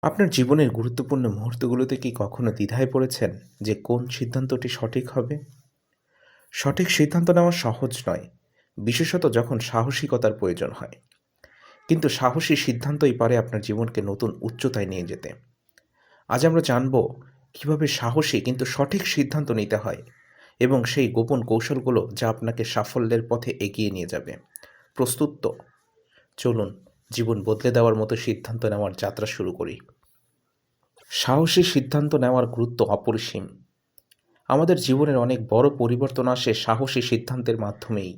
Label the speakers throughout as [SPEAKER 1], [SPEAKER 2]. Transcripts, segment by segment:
[SPEAKER 1] আপনার জীবনের গুরুত্বপূর্ণ মুহূর্তগুলোতে কি কখনো দ্বিধায় পড়েছেন যে কোন সিদ্ধান্তটি সঠিক হবে? সঠিক সিদ্ধান্ত নেওয়া সহজ নয়, বিশেষত যখন সাহসিকতার প্রয়োজন হয়। কিন্তু সাহসী সিদ্ধান্তই পারে আপনার জীবনকে নতুন উচ্চতায় নিয়ে যেতে। আজ আমরা জানব কিভাবে সাহসী কিন্তু সঠিক সিদ্ধান্ত নিতে হয় এবং সেই গোপন কৌশলগুলো যা আপনাকে সাফল্যের পথে এগিয়ে নিয়ে যাবে। প্রস্তুত তো? চলুন জীবন বদলে দেওয়ার মতো সিদ্ধান্ত নেওয়ার যাত্রা শুরু করি। সাহসী সিদ্ধান্ত নেওয়ার গুরুত্ব অপরিসীম। আমাদের জীবনের অনেক বড় পরিবর্তন আসে সাহসী সিদ্ধান্তের মাধ্যমেই।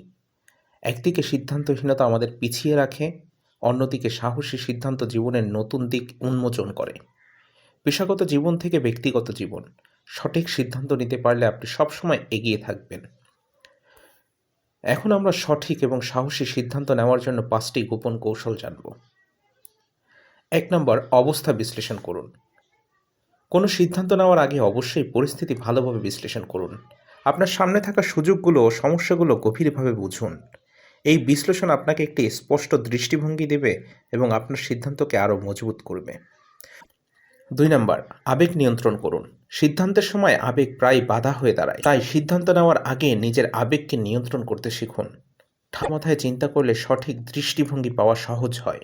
[SPEAKER 1] একদিকে সিদ্ধান্তহীনতা আমাদের পিছিয়ে রাখে, অন্যদিকে সাহসী সিদ্ধান্ত জীবনের নতুন দিক উন্মোচন করে। পেশাগত জীবন থেকে ব্যক্তিগত জীবন, সঠিক সিদ্ধান্ত নিতে পারলে আপনি সবসময় এগিয়ে থাকবেন। এখন আমরা সঠিক এবং সাহসী সিদ্ধান্ত নেওয়ার জন্য ৫টি গোপন কৌশল জানব। ১ নম্বর, অবস্থা বিশ্লেষণ করুন। কোনো সিদ্ধান্ত নেওয়ার আগে অবশ্যই পরিস্থিতি ভালোভাবে বিশ্লেষণ করুন। আপনার সামনে থাকা সুযোগগুলো ও সমস্যাগুলো গভীরভাবে বুঝুন। এই বিশ্লেষণ আপনাকে একটি স্পষ্ট দৃষ্টিভঙ্গি দেবে এবং আপনার সিদ্ধান্তকে আরও মজবুত করবে। ২ নম্বর, আবেগ নিয়ন্ত্রণ করুন। সিদ্ধান্তের সময় আবেগ প্রায় বাধা হয়ে দাঁড়ায়, তাই সিদ্ধান্ত নেওয়ার আগে নিজের আবেগকে নিয়ন্ত্রণ করতে শিখুন। ঠান্ডা মাথায় চিন্তা করলে সঠিক দৃষ্টিভঙ্গি পাওয়া সহজ হয়।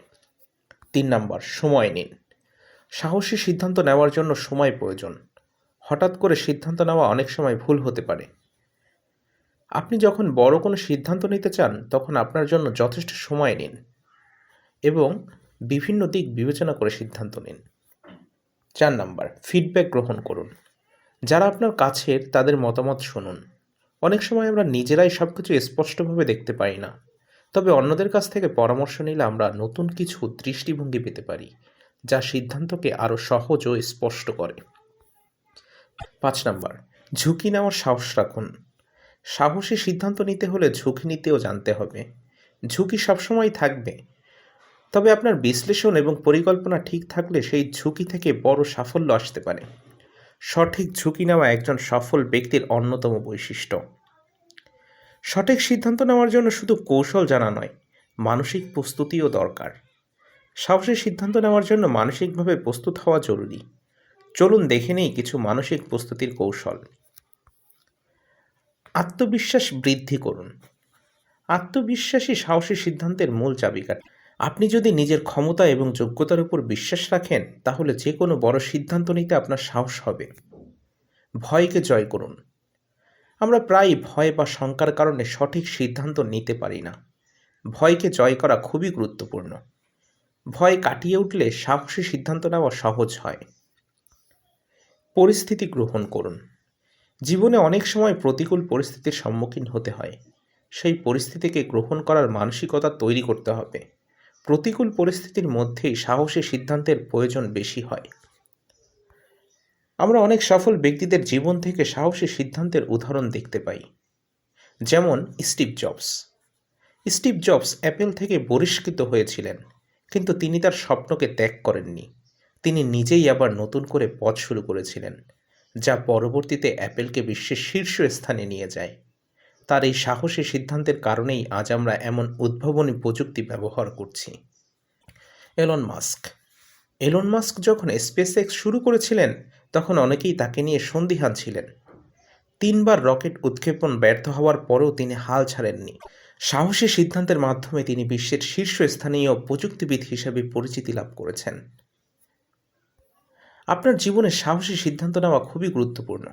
[SPEAKER 1] ৩ নম্বর, সময় নিন। সাহসী সিদ্ধান্ত নেওয়ার জন্য সময় প্রয়োজন। হঠাৎ করে সিদ্ধান্ত নেওয়া অনেক সময় ভুল হতে পারে। আপনি যখন বড় কোনো সিদ্ধান্ত নিতে চান তখন আপনার জন্য যথেষ্ট সময় নিন এবং বিভিন্ন দিক বিবেচনা করে সিদ্ধান্ত নিন। ৪ নাম্বার, ফিডব্যাক গ্রহণ করুন। যারা আপনার কাছের তাদের মতামত শুনুন। অনেক সময় আমরা নিজেরাই সব কিছু স্পষ্টভাবে দেখতে পাই না, তবে অন্যদের কাছ থেকে পরামর্শ নিলে আমরা নতুন কিছু দৃষ্টিভঙ্গি পেতে পারি, যা সিদ্ধান্তকে আরও সহজ ও স্পষ্ট করে। ৫ নাম্বার, ঝুঁকি নেওয়ার সাহস রাখুন। সাহসী সিদ্ধান্ত নিতে হলে ঝুঁকি নিতেও জানতে হবে। ঝুঁকি সবসময় থাকবে, তবে আপনার বিশ্লেষণ এবং পরিকল্পনা ঠিক থাকলে সেই ঝুঁকি থেকে বড় সাফল্য আসতে পারে। সঠিক ঝুঁকি নেওয়া একজন সফল ব্যক্তির অন্যতম বৈশিষ্ট্য। সঠিক সিদ্ধান্ত নেওয়ার জন্য শুধু কৌশল জানা নয়, মানসিক প্রস্তুতিও দরকার। সাহসী সিদ্ধান্ত নেওয়ার জন্য মানসিকভাবে প্রস্তুত হওয়া জরুরি। চলুন দেখে নেই কিছু মানসিক প্রস্তুতির কৌশল। আত্মবিশ্বাস বৃদ্ধি করুন। আত্মবিশ্বাসী সাহসী সিদ্ধান্তের মূল চাবিকাঠি। আপনি যদি নিজের ক্ষমতা এবং যোগ্যতার উপর বিশ্বাস রাখেন তাহলে যে কোনো বড় সিদ্ধান্ত নিতে আপনার সাহস হবে। ভয়কে জয় করুন। আমরা প্রায়ই ভয় বা শঙ্কার কারণে সঠিক সিদ্ধান্ত নিতে পারি না। ভয়কে জয় করা খুবই গুরুত্বপূর্ণ। ভয় কাটিয়ে উঠলে সাহসী সিদ্ধান্ত নেওয়া সহজ হয়। পরিস্থিতি গ্রহণ করুন। জীবনে অনেক সময় প্রতিকূল পরিস্থিতির সম্মুখীন হতে হয়। সেই পরিস্থিতিকে গ্রহণ করার মানসিকতা তৈরি করতে হবে। প্রতিকূল পরিস্থিতির মধ্যেই সাহসী সিদ্ধান্তের প্রয়োজন বেশি হয়। আমরা অনেক সফল ব্যক্তিদের জীবন থেকে সাহসী সিদ্ধান্তের উদাহরণ দেখতে পাই, যেমন Steve jobs. Steve jobs Apple থেকে বহিষ্কৃত হয়েছিলেন, কিন্তু তিনি তার স্বপ্নকে ত্যাগ করেননি। তিনি নিজেই আবার নতুন করে পথ শুরু করেছিলেন, যা পরবর্তীতে অ্যাপেলকে বিশ্বের শীর্ষ স্থানে নিয়ে যায়। তার এই সাহসী সিদ্ধান্তের কারণেই আজ আমরা এমন উদ্ভাবনী প্রযুক্তি ব্যবহার করছি। এলন মাস্ক যখন স্পেসএক্স শুরু করেছিলেন তখন অনেকেই তাকে নিয়ে সন্দিহান ছিলেন। ৩ বার রকেট উৎক্ষেপণ ব্যর্থ হওয়ার পরেও তিনি হাল ছাড়েননি। সাহসী সিদ্ধান্তের মাধ্যমে তিনি বিশ্বের শীর্ষস্থানীয় প্রযুক্তিবিদ হিসেবে পরিচিতি লাভ করেছেন। আপনার জীবনে সাহসী সিদ্ধান্ত নেওয়া খুবই গুরুত্বপূর্ণ।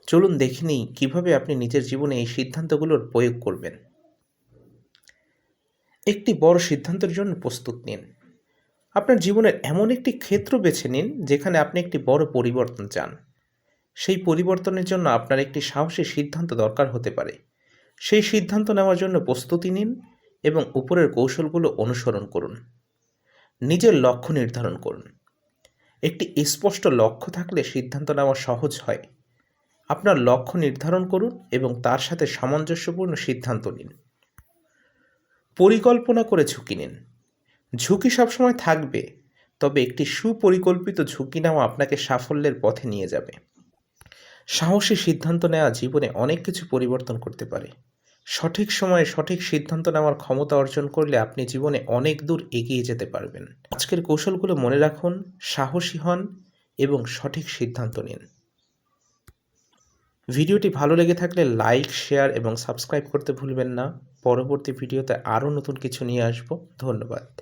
[SPEAKER 1] চলুন দেখে নিই কীভাবে আপনি নিজের জীবনে এই সিদ্ধান্তগুলোর প্রয়োগ করবেন। একটি বড় সিদ্ধান্তের জন্য প্রস্তুত নিন। আপনার জীবনের এমন একটি ক্ষেত্র বেছে নিন যেখানে আপনি একটি বড় পরিবর্তন চান। সেই পরিবর্তনের জন্য আপনার একটি সাহসী সিদ্ধান্ত দরকার হতে পারে। সেই সিদ্ধান্ত নেওয়ার জন্য প্রস্তুতি নিন এবং উপরের কৌশলগুলো অনুসরণ করুন। নিজের লক্ষ্য নির্ধারণ করুন। একটি স্পষ্ট লক্ষ্য থাকলে সিদ্ধান্ত নেওয়া সহজ হয়। আপনার লক্ষ্য নির্ধারণ করুন এবং তার সাথে সামঞ্জস্যপূর্ণ সিদ্ধান্ত নিন। পরিকল্পনা করে ঝুঁকি নিন। ঝুঁকি সবসময় থাকবে, তবে একটি সুপরিকল্পিত ঝুঁকি নেওয়া আপনাকে সাফল্যের পথে নিয়ে যাবে। সাহসী সিদ্ধান্ত নেওয়া জীবনে অনেক কিছু পরিবর্তন করতে পারে। সঠিক সময়ে সঠিক সিদ্ধান্ত নেওয়ার ক্ষমতা অর্জন করলে আপনি জীবনে অনেক দূর এগিয়ে যেতে পারবেন। আজকের কৌশলগুলো মনে রাখুন, সাহসী হন এবং সঠিক সিদ্ধান্ত নিন। ভিডিওটি ভালো লেগে থাকলে লাইক, শেয়ার এবং সাবস্ক্রাইব করতে ভুলবেন না। পরবর্তী ভিডিওতে আরও নতুন কিছু নিয়ে আসব। ধন্যবাদ।